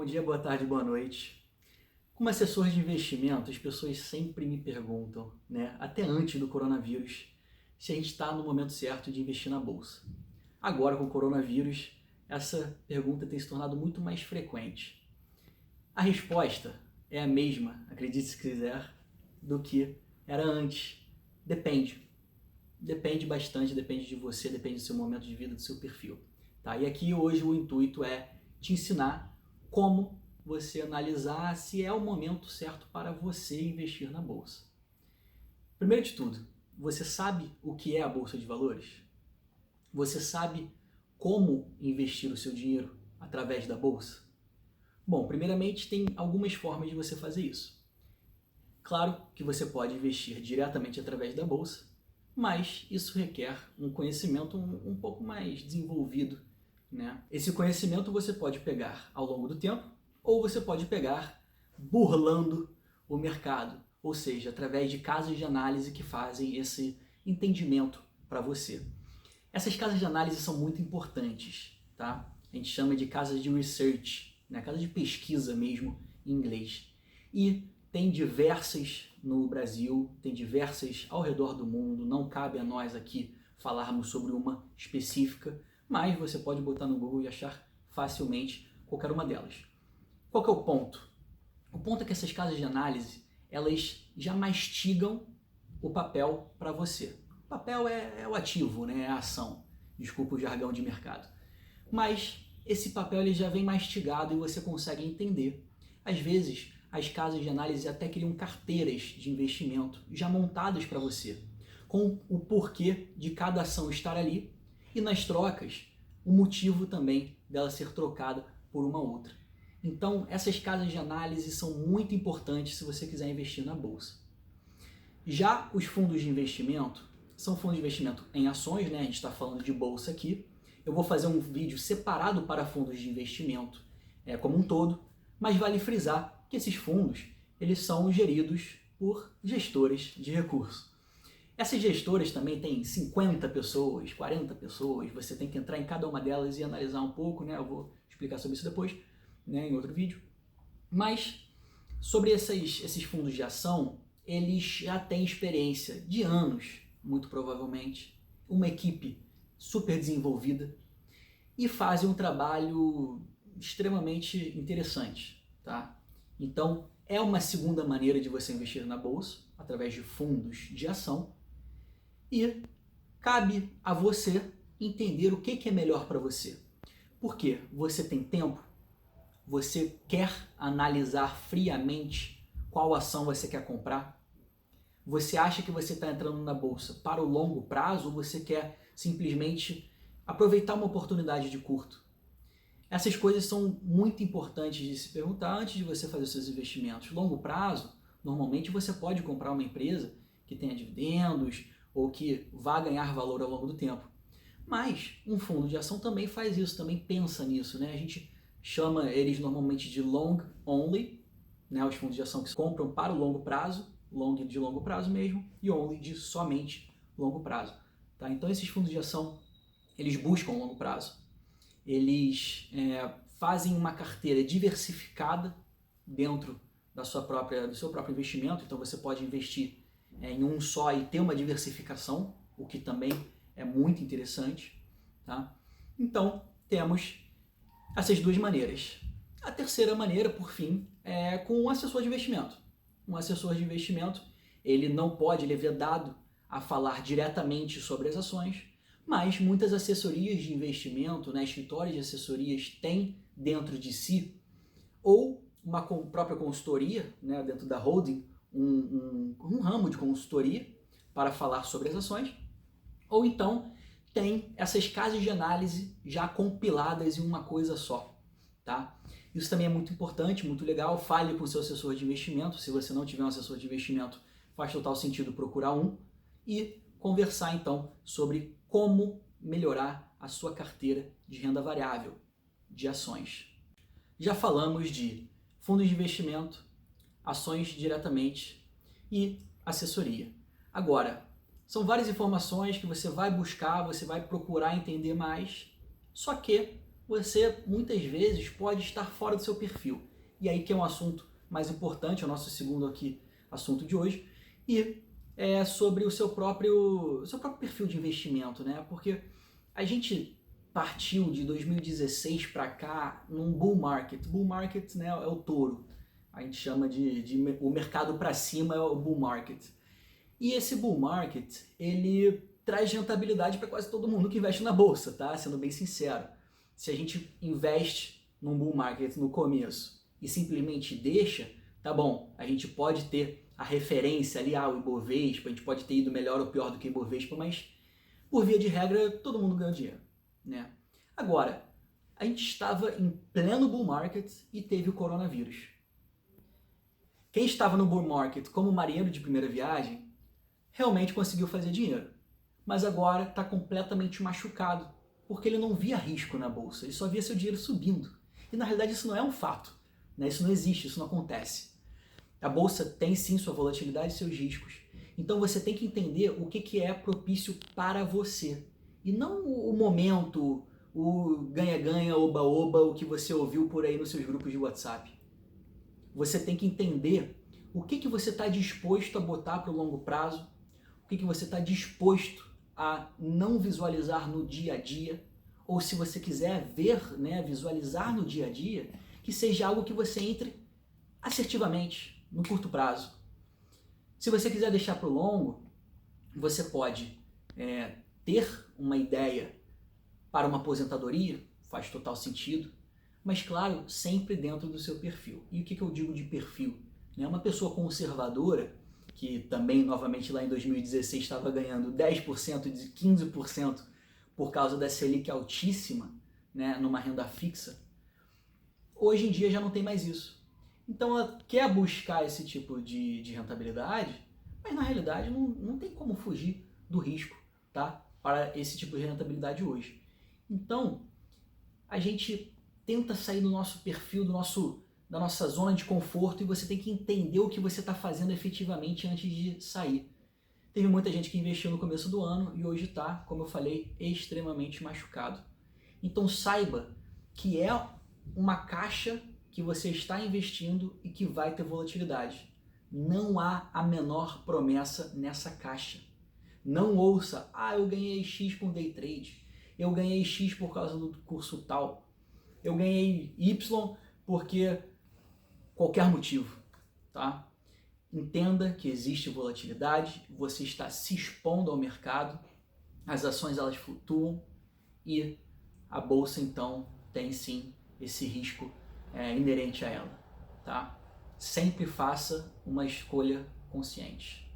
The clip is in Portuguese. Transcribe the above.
dia, boa tarde, boa noite. Como assessor de investimento, as pessoas sempre me perguntam, né, até antes do coronavírus, se a gente está no momento certo de investir na bolsa. Agora, com o coronavírus, essa pergunta tem se tornado muito mais frequente. A resposta é a mesma, acredite se quiser, do que era antes. Depende. Depende bastante, depende de você, depende do seu momento de vida, do seu perfil. Tá? E aqui hoje o intuito é te ensinar como você analisar se é o momento certo para você investir na bolsa. Primeiro de tudo, você sabe o que é a bolsa de valores? Você sabe como investir o seu dinheiro através da bolsa? Bom, primeiramente tem algumas formas de você fazer isso. Claro que você pode investir diretamente através da bolsa, mas isso requer um conhecimento um pouco mais desenvolvido, né? Esse conhecimento você pode pegar ao longo do tempo ou você pode pegar burlando o mercado, ou seja, através de casas de análise que fazem esse entendimento para você. Essas casas de análise são muito importantes, tá? A gente chama de casas de research, né? Casa de pesquisa mesmo em inglês. E tem diversas no Brasil, tem diversas ao redor do mundo, não cabe a nós aqui falarmos sobre uma específica, mas você pode botar no Google e achar facilmente qualquer uma delas. Qual que é o ponto? O ponto é que essas casas de análise, elas já mastigam o papel para você. O papel é o ativo, né? É a ação, desculpa o jargão de mercado. Mas esse papel ele já vem mastigado e você consegue entender. Às vezes, as casas de análise até criam carteiras de investimento já montadas para você, com o porquê de cada ação estar ali e nas trocas, o motivo também dela ser trocada por uma outra. Então, essas casas de análise são muito importantes se você quiser investir na bolsa. Já os fundos de investimento, são fundos de investimento em ações, né? A gente está falando de bolsa aqui. Eu vou fazer um vídeo separado para fundos de investimento como um todo, mas vale frisar que esses fundos eles são geridos por gestoras de recursos. Essas gestoras também têm 50 pessoas, 40 pessoas, você tem que entrar em cada uma delas e analisar um pouco, né? Eu vou explicar sobre isso depois, né, em outro vídeo. Mas sobre esses fundos de ação, eles já têm experiência de anos, muito provavelmente, uma equipe super desenvolvida e fazem um trabalho extremamente interessante, tá? Então, é uma segunda maneira de você investir na bolsa, através de fundos de ação, e cabe a você entender o que é melhor para você. Porque você tem tempo, você quer analisar friamente qual ação você quer comprar, você acha que você está entrando na bolsa para o longo prazo ou você quer simplesmente aproveitar uma oportunidade de curto. Essas coisas são muito importantes de se perguntar antes de você fazer os seus investimentos. Longo prazo, normalmente você pode comprar uma empresa que tenha dividendos ou que vá ganhar valor ao longo do tempo. Mas um fundo de ação também faz isso, também pensa nisso, né? A gente chama eles normalmente de long only, né? Os fundos de ação que se compram para o longo prazo, long de longo prazo mesmo, e only de somente longo prazo. Tá? Então esses fundos de ação, eles buscam longo prazo. Eles fazem uma carteira diversificada dentro do seu próprio investimento, então você pode investir em um só e ter uma diversificação, o que também é muito interessante. Tá? Então, temos essas duas maneiras. A terceira maneira, por fim, é com um assessor de investimento. Um assessor de investimento, ele não pode, ele é vedado a falar diretamente sobre as ações, mas muitas assessorias de investimento, né, escritórios de assessorias têm dentro de si, ou uma própria consultoria, né, dentro da holding, um ramo de consultoria para falar sobre as ações, ou então tem essas casas de análise já compiladas em uma coisa só. Tá? Isso também é muito importante, muito legal. Fale com o seu assessor de investimento. Se você não tiver um assessor de investimento, faz total sentido procurar um e conversar então sobre como melhorar a sua carteira de renda variável de ações. Já falamos de fundos de investimento, ações diretamente e assessoria. Agora, são várias informações que você vai buscar, você vai procurar entender mais, só que você muitas vezes pode estar fora do seu perfil. E aí que é um assunto mais importante, é o nosso segundo aqui assunto de hoje, e é sobre o seu próprio perfil de investimento, né? Porque a gente partiu de 2016 para cá num bull market. Bull market, né, é o touro. A gente chama de o mercado para cima é o bull market. E esse bull market, ele traz rentabilidade para quase todo mundo que investe na bolsa, tá? Sendo bem sincero. Se a gente investe num bull market no começo e simplesmente deixa, tá bom, a gente pode ter a referência ali, o Ibovespa, a gente pode ter ido melhor ou pior do que o Ibovespa, mas por via de regra todo mundo ganha dinheiro, né? Agora, a gente estava em pleno bull market e teve o coronavírus. Quem estava no bull market como marinheiro de primeira viagem realmente conseguiu fazer dinheiro, mas agora está completamente machucado, porque ele não via risco na bolsa, ele só via seu dinheiro subindo. E na realidade isso não é um fato, né? Isso não existe, isso não acontece. A bolsa tem sim sua volatilidade e seus riscos. Então você tem que entender o que é propício para você. E não o momento, o ganha-ganha, oba-oba, o que você ouviu por aí nos seus grupos de WhatsApp. Você tem que entender o que você está disposto a botar para o longo prazo, o que você está disposto a não visualizar no dia a dia, ou se você quiser ver, né, visualizar no dia a dia, que seja algo que você entre assertivamente, no curto prazo. Se você quiser deixar para o longo, você pode ter uma ideia para uma aposentadoria, faz total sentido, mas claro, sempre dentro do seu perfil. E o que eu digo de perfil? Uma pessoa conservadora, que também, novamente, lá em 2016 estava ganhando 10% de 15% por causa da Selic altíssima, né, numa renda fixa, hoje em dia já não tem mais isso. Então ela quer buscar esse tipo de rentabilidade, mas na realidade não tem como fugir do risco, tá? Para esse tipo de rentabilidade hoje. Então, a gente tenta sair do nosso perfil, da nossa zona de conforto, e você tem que entender o que você está fazendo efetivamente antes de sair. Teve muita gente que investiu no começo do ano e hoje está, como eu falei, extremamente machucado. Então saiba que é uma caixa que você está investindo e que vai ter volatilidade. Não há a menor promessa nessa caixa. Não ouça, eu ganhei X com day trade, eu ganhei X por causa do curso tal, eu ganhei Y porque qualquer motivo, tá? Entenda que existe volatilidade, você está se expondo ao mercado, as ações elas flutuam e a bolsa então tem sim esse risco inerente a ela, tá? Sempre faça uma escolha consciente.